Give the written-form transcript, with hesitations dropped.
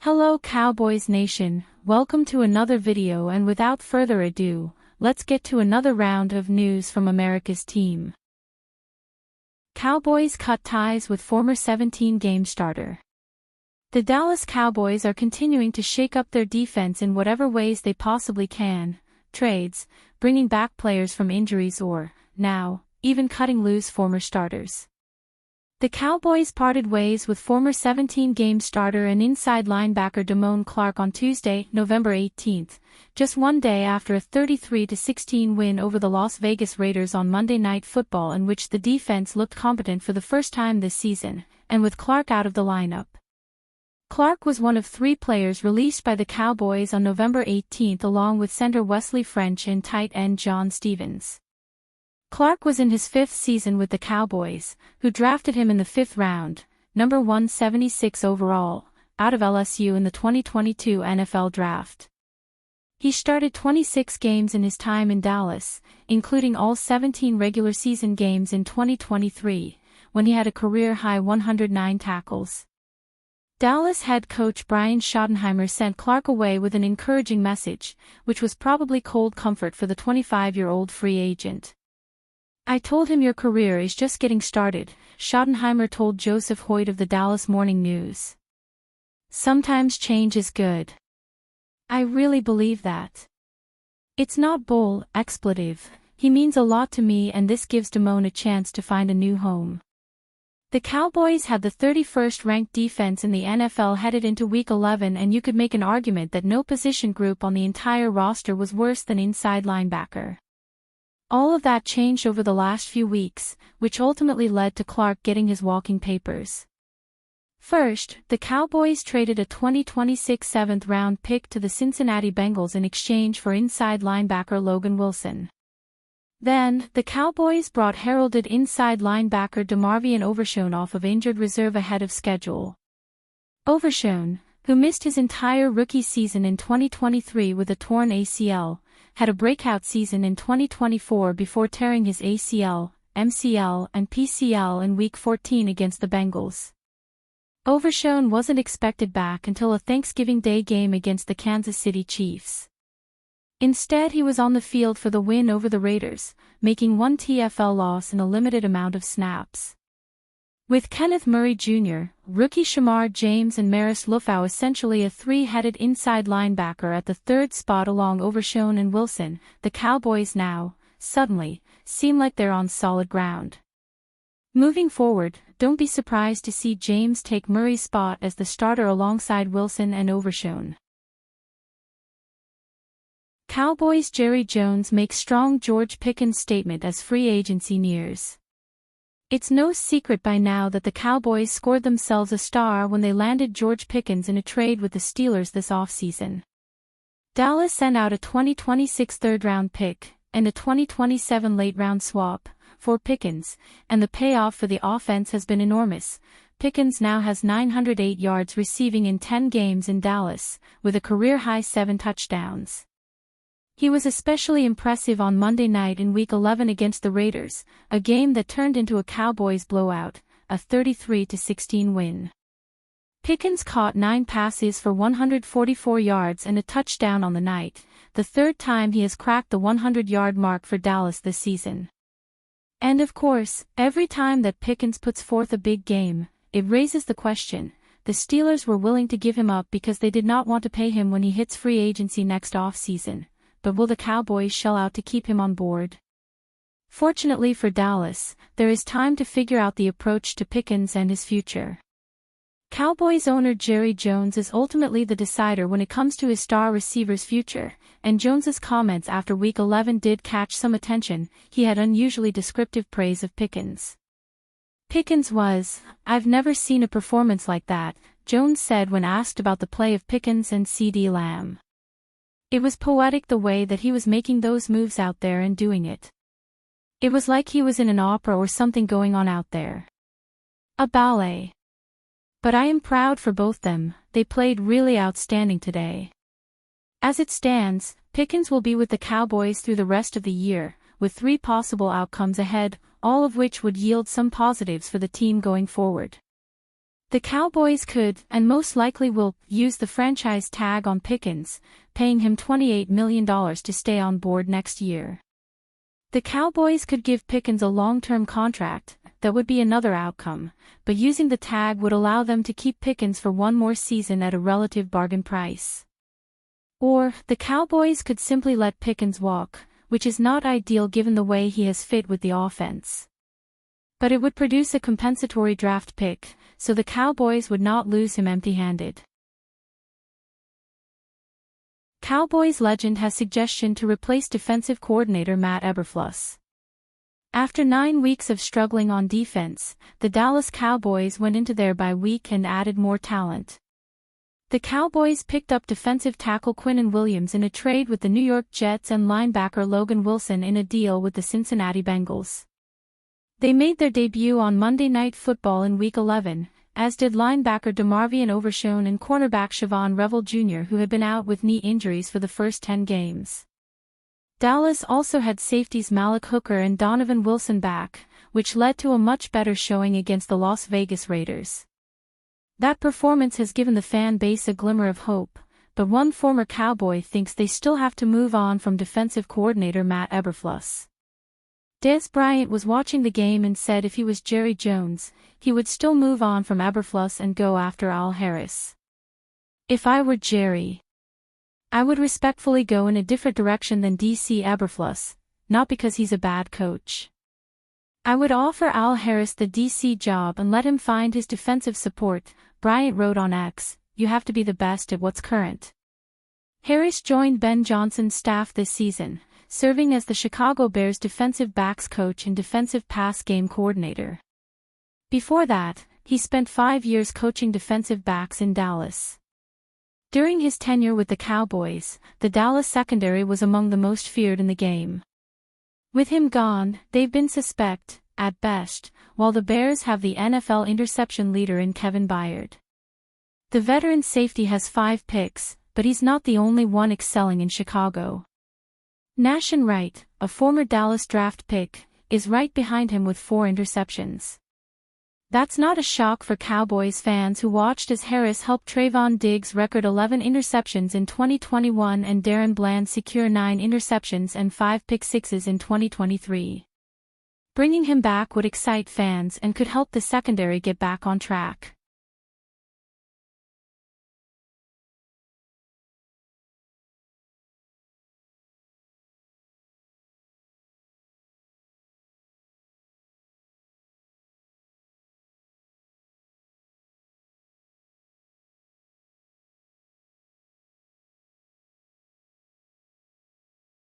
Hello Cowboys Nation, welcome to another video, and without further ado, let's get to another round of news from America's team. Cowboys cut ties with former 17-game starter. The Dallas Cowboys are continuing to shake up their defense in whatever ways they possibly can: trades, bringing back players from injuries, or, now, even cutting loose former starters. The Cowboys parted ways with former 17-game starter and inside linebacker Damone Clark on Tuesday, November 18, just one day after a 33-16 win over the Las Vegas Raiders on Monday Night Football, in which the defense looked competent for the first time this season, and with Clark out of the lineup. Clark was one of three players released by the Cowboys on November 18 along with center Wesley French and tight end John Stevens. Clark was in his fifth season with the Cowboys, who drafted him in the fifth round, number 176 overall, out of LSU in the 2022 NFL Draft. He started 26 games in his time in Dallas, including all 17 regular season games in 2023, when he had a career-high 109 tackles. Dallas head coach Brian Schottenheimer sent Clark away with an encouraging message, which was probably cold comfort for the 25-year-old free agent. "I told him your career is just getting started," Schottenheimer told Joseph Hoyt of the Dallas Morning News. "Sometimes change is good. I really believe that. It's not bull, expletive. He means a lot to me, and this gives Damone a chance to find a new home." The Cowboys had the 31st ranked defense in the NFL headed into Week 11, and you could make an argument that no position group on the entire roster was worse than inside linebacker. All of that changed over the last few weeks, which ultimately led to Clark getting his walking papers. First, the Cowboys traded a 2026 7th-round pick to the Cincinnati Bengals in exchange for inside linebacker Logan Wilson. Then, the Cowboys brought heralded inside linebacker DeMarvion Overshown off of injured reserve ahead of schedule. Overshown, who missed his entire rookie season in 2023 with a torn ACL, had a breakout season in 2024 before tearing his ACL, MCL, and PCL in Week 14 against the Bengals. Overshown wasn't expected back until a Thanksgiving Day game against the Kansas City Chiefs. Instead, he was on the field for the win over the Raiders, making one TFL loss in a limited amount of snaps. With Kenneth Murray Jr., rookie Shamar James and Maris Lufau essentially a three-headed inside linebacker at the third spot along Overshown and Wilson, the Cowboys now, suddenly, seem like they're on solid ground. Moving forward, don't be surprised to see James take Murray's spot as the starter alongside Wilson and Overshown. Cowboys Jerry Jones makes strong George Pickens statement as free agency nears. It's no secret by now that the Cowboys scored themselves a star when they landed George Pickens in a trade with the Steelers this offseason. Dallas sent out a 2026 third-round pick and a 2027 late-round swap for Pickens, and the payoff for the offense has been enormous. Pickens now has 908 yards receiving in 10 games in Dallas, with a career-high 7 touchdowns. He was especially impressive on Monday night in Week 11 against the Raiders, a game that turned into a Cowboys blowout, a 33-16 win. Pickens caught 9 passes for 144 yards and a touchdown on the night, the third time he has cracked the 100-yard mark for Dallas this season. And of course, every time that Pickens puts forth a big game, it raises the question: the Steelers were willing to give him up because they did not want to pay him when he hits free agency next offseason. But will the Cowboys shell out to keep him on board? Fortunately for Dallas, there is time to figure out the approach to Pickens and his future. Cowboys owner Jerry Jones is ultimately the decider when it comes to his star receiver's future, and Jones's comments after Week 11 did catch some attention. He had unusually descriptive praise of Pickens. "Pickens was, I've never seen a performance like that," Jones said when asked about the play of Pickens and CeeDee Lamb. "It was poetic the way that he was making those moves out there and doing it. It was like he was in an opera or something going on out there. A ballet. But I am proud for both them, they played really outstanding today." As it stands, Pickens will be with the Cowboys through the rest of the year, with 3 possible outcomes ahead, all of which would yield some positives for the team going forward. The Cowboys could, and most likely will, use the franchise tag on Pickens, paying him $28 million to stay on board next year. The Cowboys could give Pickens a long-term contract, that would be another outcome, but using the tag would allow them to keep Pickens for one more season at a relative bargain price. Or, the Cowboys could simply let Pickens walk, which is not ideal given the way he has fit with the offense. But it would produce a compensatory draft pick, so the Cowboys would not lose him empty-handed. Cowboys legend has suggestion to replace defensive coordinator Matt Eberflus. After 9 weeks of struggling on defense, the Dallas Cowboys went into their bye week and added more talent. The Cowboys picked up defensive tackle Quinnen Williams in a trade with the New York Jets and linebacker Logan Wilson in a deal with the Cincinnati Bengals. They made their debut on Monday Night Football in Week 11, as did linebacker DeMarvion Overshown and cornerback Siobhan Revel Jr., who had been out with knee injuries for the first 10 games. Dallas also had safeties Malik Hooker and Donovan Wilson back, which led to a much better showing against the Las Vegas Raiders. That performance has given the fan base a glimmer of hope, but one former Cowboy thinks they still have to move on from defensive coordinator Matt Eberflus. Dez Bryant was watching the game and said if he was Jerry Jones, he would still move on from Eberflus and go after Al Harris. If I were Jerry, I would respectfully go in a different direction than DC Eberflus, not because he's a bad coach. I would offer Al Harris the DC job and let him find his defensive support, Bryant wrote on X, you have to be the best at what's current. Harris joined Ben Johnson's staff this season, serving as the Chicago Bears defensive backs coach and defensive pass game coordinator. Before that, he spent 5 years coaching defensive backs in Dallas. During his tenure with the Cowboys, the Dallas secondary was among the most feared in the game. With him gone, they've been suspect, at best, while the Bears have the NFL interception leader in Kevin Byard. The veteran safety has 5 picks, but he's not the only one excelling in Chicago. Nashan Wright, a former Dallas draft pick, is right behind him with 4 interceptions. That's not a shock for Cowboys fans who watched as Harris helped Trayvon Diggs record 11 interceptions in 2021 and Darren Bland secure 9 interceptions and 5 pick-sixes in 2023. Bringing him back would excite fans and could help the secondary get back on track.